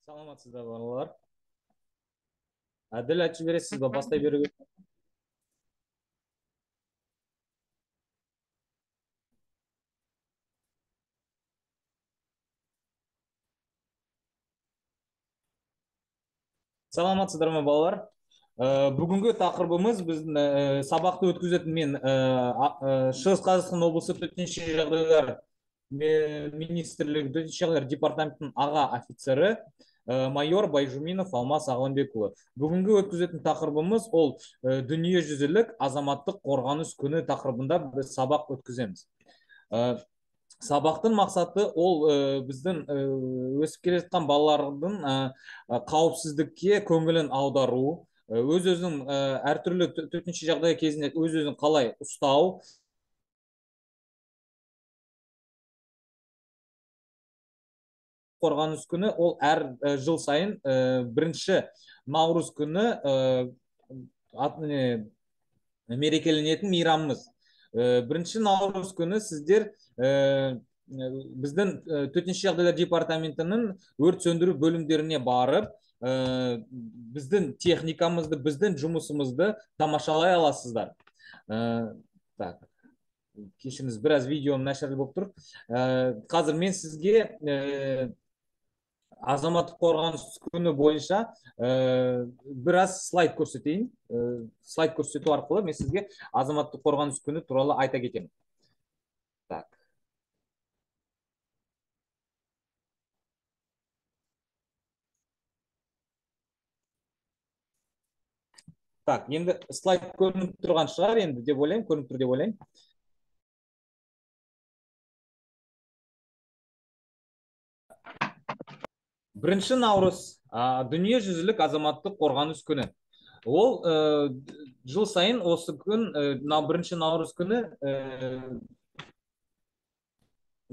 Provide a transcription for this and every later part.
Саламатсыздар балалар. Әділ айтып бересіз ба? Бастай беруге. Саламатсыздар ма балалар? Бүгінгі тақырыбымыз біздің сабақты өткізетін мен Шығыс Қазақстан облысы төтенше жағдайлар министрлігі төтенше жағдайлар департаментінің аға офицері майор Байжуминов Алмас Ағламбекұлы. Бүгінгі өткізетін тақырыбымыз ол дүниежүзілік азаматтық қорғаныс күні тақырыбында біз сабақ өткіземіз. Сабақтың мақсаты ол біздің өсіп келе жатқан балалардың қауіпсіздікке көңілін аудару, өз өзінің әртүрлі төтенше жағдай кезінде өз өзін қалай ұстау, қорғаныс күні ол әр жыл сайын бірінші наурыз күні мерекеленетін мейрамымыз. Бірінші наурыз күні сіздер біздің төтенше жағдайлар департаментінің өрт сөндіру бөлімдеріне барып, біздің техникамызды, біздің жұмысымызды тамашалай аласыздар. Так, кешіріңіз, біраз видеом нашар болып тұр. Қазір мен сізге азаматтық қорғаныс күні бойынша біраз слайд көрсетейін. Слайд көрсету арқылы мен сізге азаматтық қорғаныс күні туралы айта кетемін. Так, енді слайд көрініп тұрған шығар енді деп ойлаймын, көрініп тұр деп ойлаймын. Бірінші наурыз дүниежүзілік азаматтық қорғаныс күні. Ол жыл сайын осы күн, бірінші наурыз күні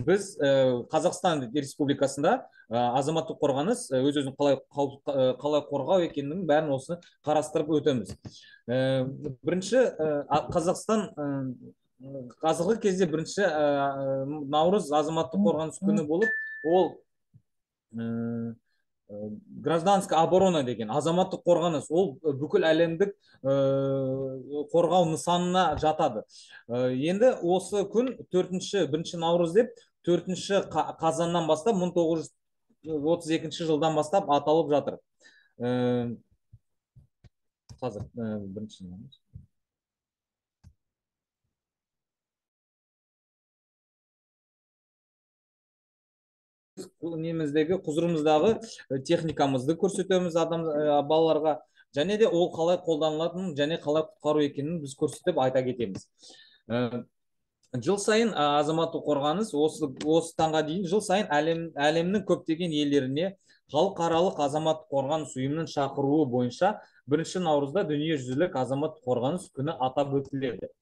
біз Қазақстан Республикасында азаматтық қорғаныс өз өзін қалай қорғау екенінің бәрін осы қарастырып өтеміз. Бірінші Қазақстан қазіргі кезде бірінші наурыз азаматтық қорғаныс күні болып, ол гражданская оборона деген азаматтық қорғаныс, ол бүкіл әлемдік қорғау нысанына жатады. Енді осы күн бірінші наурыз деп 4-ші қазаннан бастап 1932 жылдан бастап аталып жатыр. Қазір бірінші наурыз. Неміздегі құзырымыздағы техникамызды көрсетеміз балаларға, және де ол қалай қолданылатынын және қалай құтқару екенін біз көрсетіп айта кетеміз. Жыл сайын азаматтық қорғаныс осы таңға дейін жыл сайын әлемнің көптеген елдеріне халықаралық азаматтық қорғаныс ұйымының шақыруы бойынша 1 наурызда дүниежүзілік азаматтық қорғаныс күні атап өтіледі.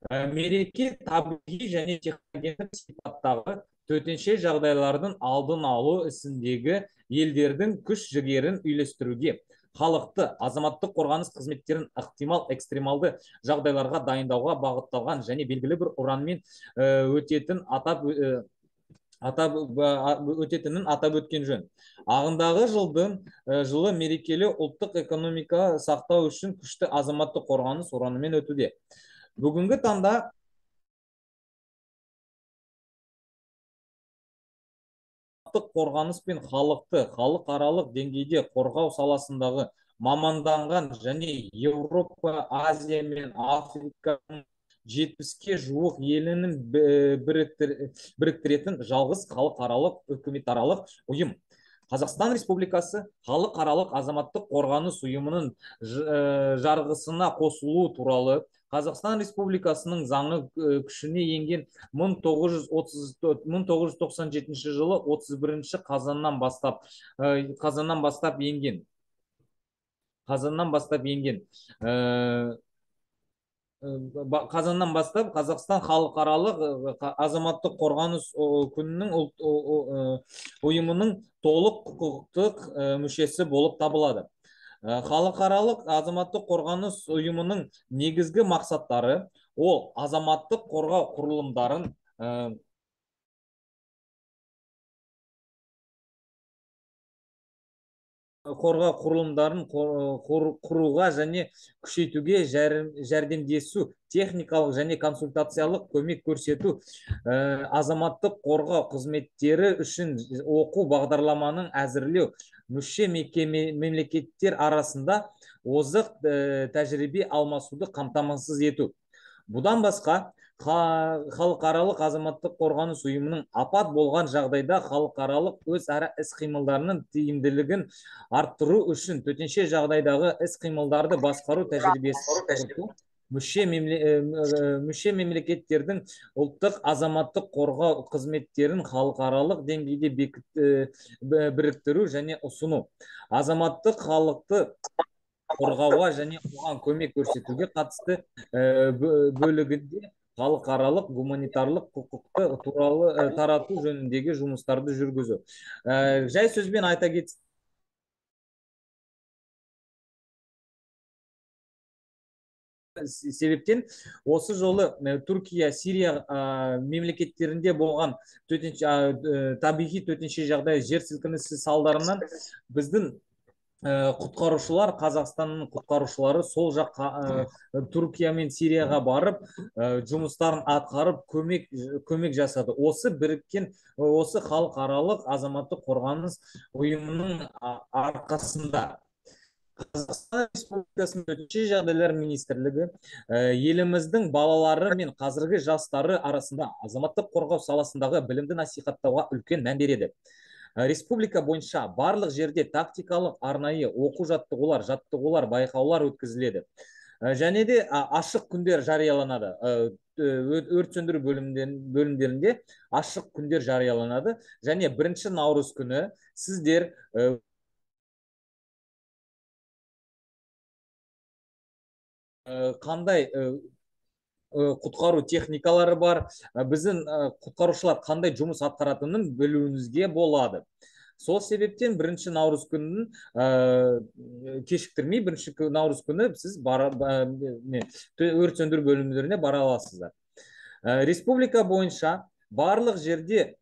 Мереке табиғи және техногендік сипаттағы төтенше жағдайлардың алдын алу ісіндегі елдердің күш жігерін үйлестіруге, халықты азаматтық қорғаныс қызметтерін ықтимал экстремалды жағдайларға дайындауға бағытталған және белгілі бір ұранмен өтетінін атап өткен жөн. Ағымдағы жылы мерекелі ұлттық экономика сақтау үшін күшті азаматтық қорғаныс ұранымен өтуде. Бүгінгі таңда қорғаныс пен халықты халықаралық деңгейде қорғау саласындағы маманданған және Еуропа, Азия мен Африканың 70-ке жуық елінің біріктіретін жалғыз халықаралық үкіметаралық ұйым. Қазақстан Республикасы халықаралық азаматтық қорғаныс ұйымының жарғысына қосылуы туралы Қазақстан Республикасының заңы күшіне енген 1997 жылы 31 қазаннан бастап енген. Қазаннан бастап Қазақстан халықаралық азаматтық қорғаныс күнінің ұйымының толық құқықтық мүшесі болып табылады. Халықаралық азаматтық қорғаныс ұйымының негізгі мақсаттары ол азаматтық қорғау құрылымдарын қорғау құрылымдарын құруға және күшейтуге жәрдемдесу, техникалық және консультациялық көмек көрсету, азаматтық қорғау қызметтері үшін оқу бағдарламаның әзірлеу, мүше мемлекеттер арасында озық тәжірибе алмасуды қамтамасыз ету. Бұдан басқа, халықаралық азаматтық қорғаныс ұйымының апат болған жағдайда халықаралық өзара іс-қимылдарының тиімділігін арттыру үшін төтенше жағдайдағы іс-қимылдарды басқару тәжірибесін мүше мемлекеттердің ұлттық азаматтық қорғау қызметтерін халықаралық деңгейде біріктіру және ұсыну, азаматтық халықты қорғауға және оған көмек көрсетуге қатысты бөлігінде халықаралық гуманитарлық құқықты туралы тарату жөніндегі жұмыстарды жүргізу. Жай сөзбен айта кетсек, себептен осы жолы Түркия, Сирия мемлекеттерінде болған табиғи төтенше жағдай, жер сілкінісі салдарынан біздің құтқарушылар, Қазақстанның құтқарушылары сол жаққа Түркия мен Сирияға барып жұмыстарын атқарып көмек жасады. Осы біріккен, осы халықаралық азаматтық қорғаныс ұйымының арқасында Қазақстан Республикасының төтенше жағдайлар министрлігі еліміздің балалары мен қазіргі жастары арасында азаматтық қорғау саласындағы білімді насихаттауға үлкен мән береді. Республика бойынша барлық жерде тактикалық арнайы жаттығулар, байқаулар өткізіледі. Және де ашық күндер жарияланады. Өрт сөндіру бөлімдерінде ашық күндер жарияланады. Және 1 наурыз күні сіздер қандай құтқару техникалары бар, біздің құтқарушылар қандай жұмыс атқаратынын білуіңізге болады. Сол себептен 1 наурыз күнін кешіктірмей, 1 наурыз күні сіз өрт сөндіру бөлімдеріне бара аласыздар. Республика бойынша барлық жерде,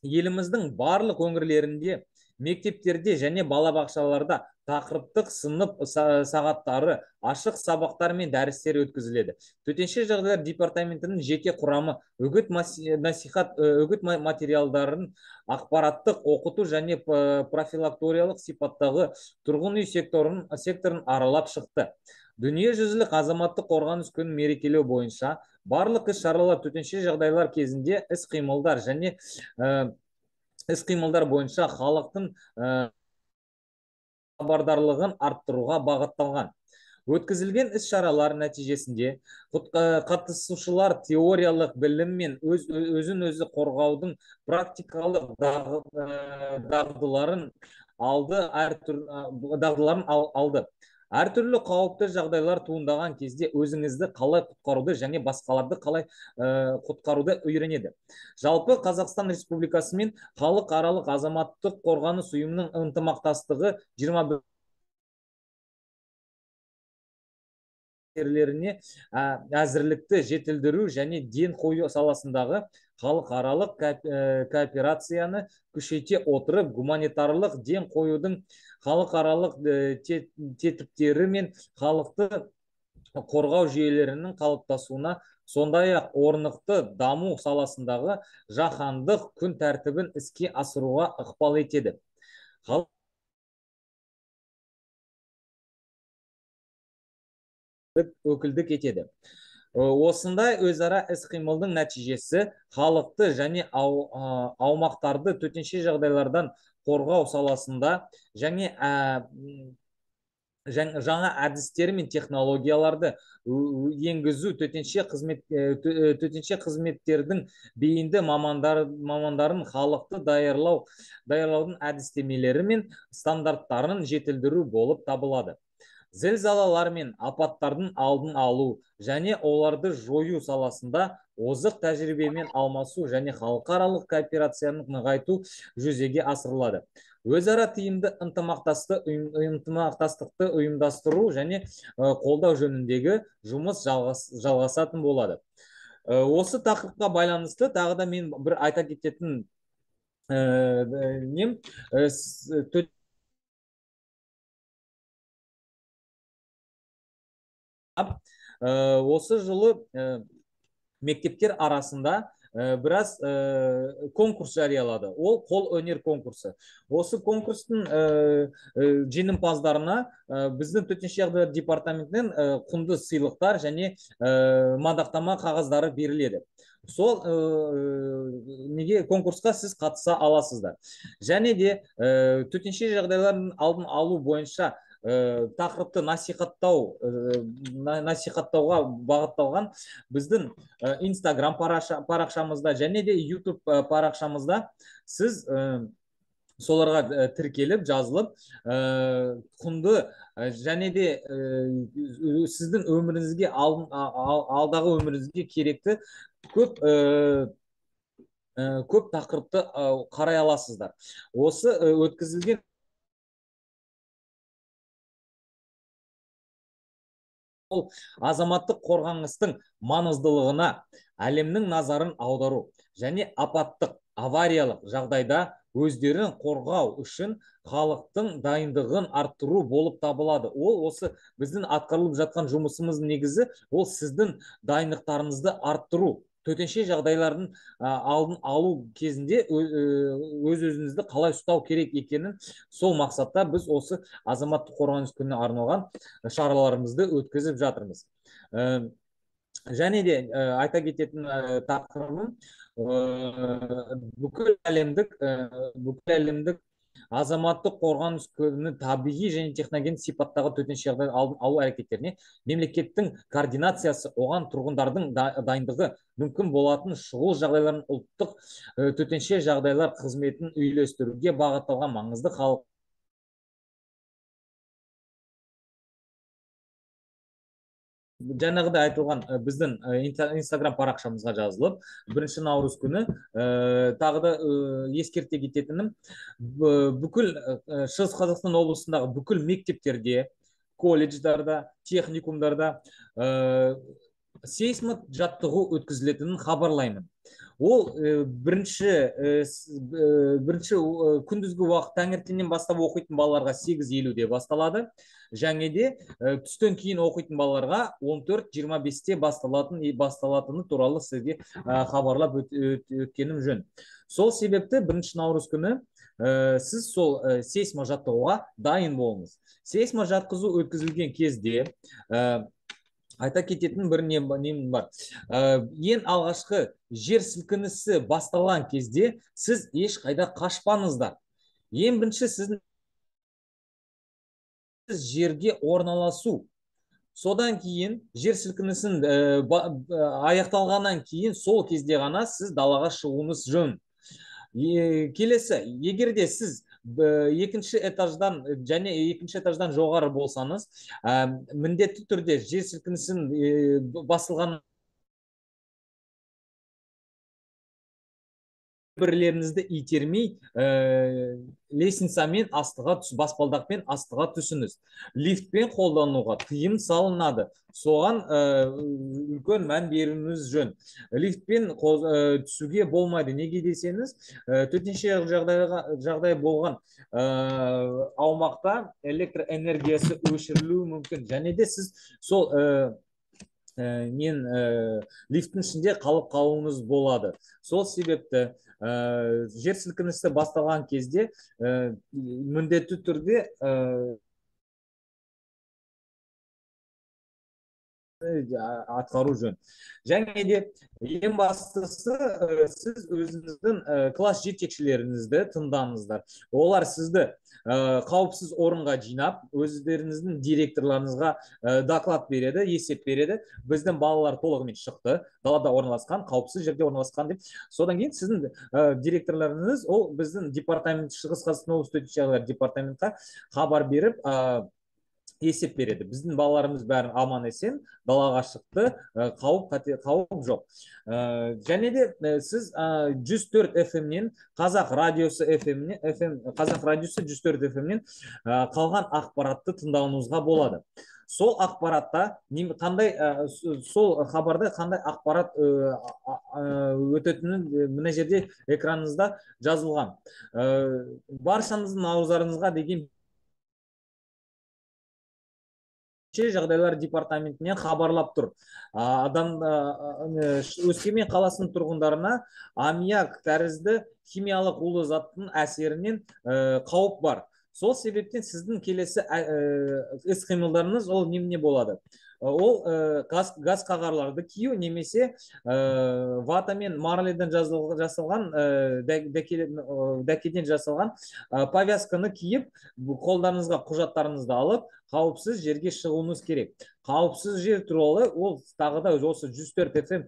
еліміздің барлық өңірлерінде, мектептерде және балабақшаларда тақырыптық сынып сағаттары, ашық сабақтар мен дәрістер өткізіледі. Төтенше жағдайлар департаментінің жеке құрамы үгіт материалдарын ақпараттық оқыту және профилакториялық сипаттағы тұрғын үй секторын аралап шықты. Дүниежүзілік азаматтық қорғаныс күнін мерекелеу бойынша барлық іс-шаралар төтенше жағдайлар кезінде іс-қимылдар бойынша халықтың хабардарлығын арттыруға бағытталған. Өткізілген іс-шаралар нәтижесінде қатысушылар теориялық білім мен өзін-өзі қорғаудың практикалық дағдыларын алды. Әртүрлі қауіпті жағдайлар туындаған кезде өзіңізді қалай құтқаруды және басқаларды қалай құтқаруды үйренеді. Жалпы Қазақстан Республикасы мен халықаралық азаматтық қорғаныс ұйымының ынтымақтастығы 21 жерлеріне әзірлікті жетілдіру және ден қою саласындағы халықаралық кооперацияны күшейте отырып, гуманитарлық ден қоюдың халықаралық тетіктері мен халықты қорғау жүйелерінің қалыптасуына, сондай-ақ орнықты даму саласындағы жаһандық күн тәртібін іске асыруға ықпал етеді. Өкілдік етеді. Осындай өзара іс-қимылдың нәтижесі халықты және аумақтарды төтенше жағдайлардан қорғау саласында жаңа әдістер мен технологияларды енгізу төтенше қызметтердің бейінді мамандарын халықты даярлаудың әдістемелері мен стандарттарын жетілдіру болып табылады. Зілзалалар мен апаттардың алдын алу және оларды жою саласында озық тәжірибемен алмасу және халықаралық кооперацияны нығайту жүзеге асырылады. Өзара тиімді ынтымақтастықты ұйымдастыру және қолдау жөніндегі жұмыс жалғасатын болады. Осы тақырыпқа байланысты тағы да мен бір айта кететін осы жылы мектептер арасында біраз конкурс жариялады. Ол қол өнер конкурсы. Осы конкурстың жеңімпаздарына біздің төтенше жағдайлар департаментінен құнды сыйлықтар және мадақтама қағаздары беріледі. Сол неге конкурсқа сіз қатыса аласыздар. Және де төтенше жағдайлардың алдын алу бойынша тақырыпты насихаттауға бағытталған біздің Instagram парақшамызда және де YouTube парақшамызда сіз соларға тіркеліп, жазылып, құнды және де сіздің өміріңізге, алдағы өміріңізге керекті көп тақырыпты қарай аласыздар. Осы өткізілген азаматтық қорғаныстың маңыздылығына әлемнің назарын аудару және апаттық авариялық жағдайда өздерін қорғау үшін халықтың дайындығын арттыру болып табылады. Ол осы біздің атқарылып жатқан жұмысымыздың негізі, ол сіздің дайындықтарыңызды арттыру. Төтенше жағдайлардың алдын алу кезінде өз-өзіңізді қалай ұстау керек екенін, сол мақсатта біз осы азаматтық қорғаныс күніне арналған шараларымызды өткізіп жатырмыз. Және де айта кететін тақырыбым, бүкіл әлемдік азаматтық қорғаныс күні табиғи және техногендік сипаттағы төтенше жағдай алдын алу әрекеттеріне мемлекеттің координациясы, оған тұрғындардың дайындығы, мүмкін болатын шұғыл жағдайлардың ұлттық төтенше жағдайлар қызметін үйлестіруге бағытталған маңызды халық жаңағыда айтылған біздің Instagram парақшамызға жазылып, 1 наурыз күні тағы да ескерте кететінім, бүкіл Шығыс Қазақстан облысындағы бүкіл мектептерде, колледждарда, техникумдарда сейсмик жаттығу өткізілетінін хабарлаймын. Ол бірінші күндізгі уақыт таңертеңнен бастап оқитын балаларға 8:50-де басталады. Және де түстен кейін оқитын балаларға 14:25-те басталатыны туралы сізге хабарлап өткенім жөн. Сол себепті 1 наурыз күні сіз сол сейсма жаттығуға дайын болыңыз. Сейсма жатқызу өткізілген кезде айта кететін бір нем бар. Ең алғашқы жер сілкінісі басталған кезде сіз ешқайда қашпаңыздар. Ең бірінші сіздің жерге орналасу. Содан кейін жер сілкінісін аяқталғаннан кейін сол кезде ғана сіз далаға шығуыңыз жөн. Келесі, егерде сіз екінші этаждан және екінші этаждан жоғары болсаңыз, міндетті түрде жер сілкінісін басылған бірлеріңізді итермей, лестницамен астыға баспалдақпен астыға түсіңіз. Лифтпен қолдануға тыйым салынады. Соған үлкен мән беруіңіз жөн. Лифтпен түсуге болмайды. Неге десеңіз, төтенше жағдай болған аумақта электр энергиясы өшірілуі мүмкін. Және де сіз сол лифттің ішінде қалып қалуыңыз болады. Сол себепті жер сілкінісі басталған кезде міндетті түрде атқару жөн. Және де ең бастысы, сіз өзіңіздің класс жетекшілеріңізді тыңдаңыздар. Олар сізді қауіпсіз орынға жинап, өздеріңіздің директорларыңызға доклад береді, есеп береді. Біздің балалар толығымен шықты, далада орналасқан, қауіпсіз жерде орналасқан деп. Содан кейін сіздің директорларыңыз ол біздің департамент, Шығыс Қазақстан облысы төтенше жағдайлар департаментқа хабар беріп, есеп береді. Біздің балаларымыз бәрін аман есен далаға шықты, қауіп жоқ. Және де сіз 104 FM-нен, Қазақ радиосы 104 FM-нен қалған ақпаратты тыңдауыңызға болады. Сол ақпаратта сол хабарда қандай ақпарат өтетінін мына жерде экраныңызда жазылған. Баршаңыздың ауздарыңызға деген жағдайлар департаментінен хабарлап тұр. Өскемен қаласының тұрғындарына аммиак тәрізді химиялық улы заттың әсерінен қауіп бар. Сол себептен сіздің келесі іс қимылдарыңыз ол немене болады? Ол газ қағарларды кию немесе вата мен марледен жасалған дәкеден жасалған повязканы киіп, қолдарыңызға құжаттарыңызды алып, қауіпсіз жерге шығуыңыз керек. Қауіпсіз жер туралы ол тағы да осы 104 FM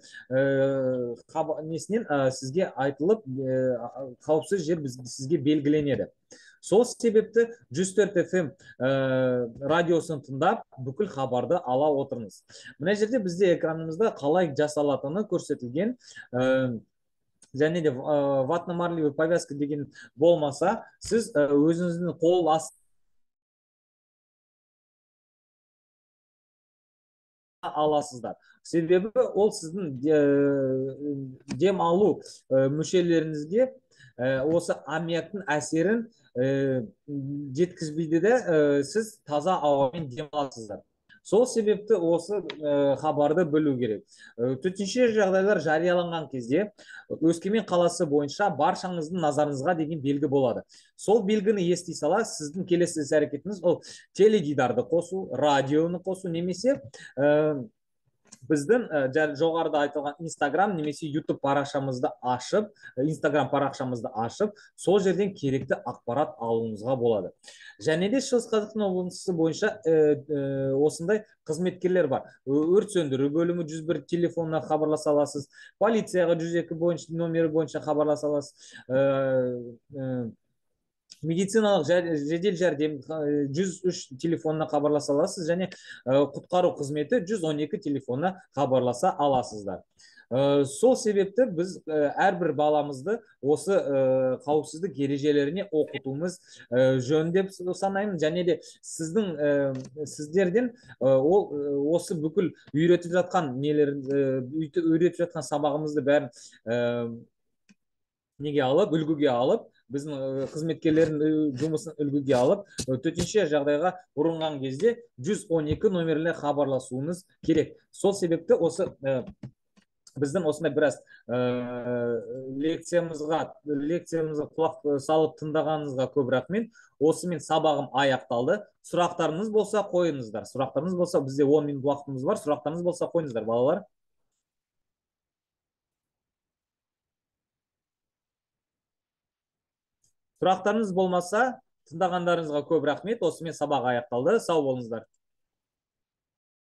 несінен сізге айтылып, қауіпсіз жер сізге белгіленеді. Сол себепті 104 FM радиосын тыңдап, бүкіл хабарды ала отырыңыз. Мына жерде бізде экранымызда қалай жасалатыны көрсетілген. Және де ватно-марлевый повязка деген болмаса, сіз өзіңіздің қол астына аласыздар. Себебі ол сіздің дем алу мүшелеріңізге осы аммиактың әсерін жеткізбейді де, сіз таза ауамен дем аласыздар. Сол себепті осы хабарды білу керек. Төтенше жағдайлар жарияланған кезде Өскемен қаласы бойынша баршаңыздың назарыңызға деген белгі болады. Сол белгіні ести сала, сіздің келесі іс-әрекетіңіз ол теледидарды қосу, радионы қосу немесе біздің жоғарыда айтылған Instagram немесе YouTube парақшамызды ашып, сол жерден керекті ақпарат алуыңызға болады. Және де Шығыс Қазақстан облысы бойынша осындай қызметкерлер бар. Өрт сөндіру бөлімі 101 телефонына хабарласа аласыз, полицияға 102 номері бойынша хабарласа аласыз, медициналық жедел жәрдем 103 телефонына хабарласа аласыз, және құтқару қызметі 112 телефонына хабарласа аласыздар. Сол себепті біз әрбір баламызды осы қауіпсіздік ережелеріне оқытуымыз жөн деп санаймын. Және де сіздерден осы бүкіл үйретіп жатқан сабағымызды бәрін үлгіге алып, біздің қызметкерлердің жұмысын үлгіге алып, төтенше жағдайға ұрынған кезде 112 номерлеріне хабарласуыңыз керек. Сол себепті осы біздің осындай біраз лекциямызға құлақ салып тыңдағаныңызға көп рахмет. Осымен сабағым аяқталды. Сұрақтарыңыз болса қойыңыздар. Сұрақтарыңыз болса, бізде 10 минут уақытымыз бар. Сұрақтарыңыз болса қойыңыздар, балалар. Сұрақтарыңыз болмаса, тыңдағандарыңызға көп рахмет. Осымен сабақ аяқталды. Сау болыңыздар.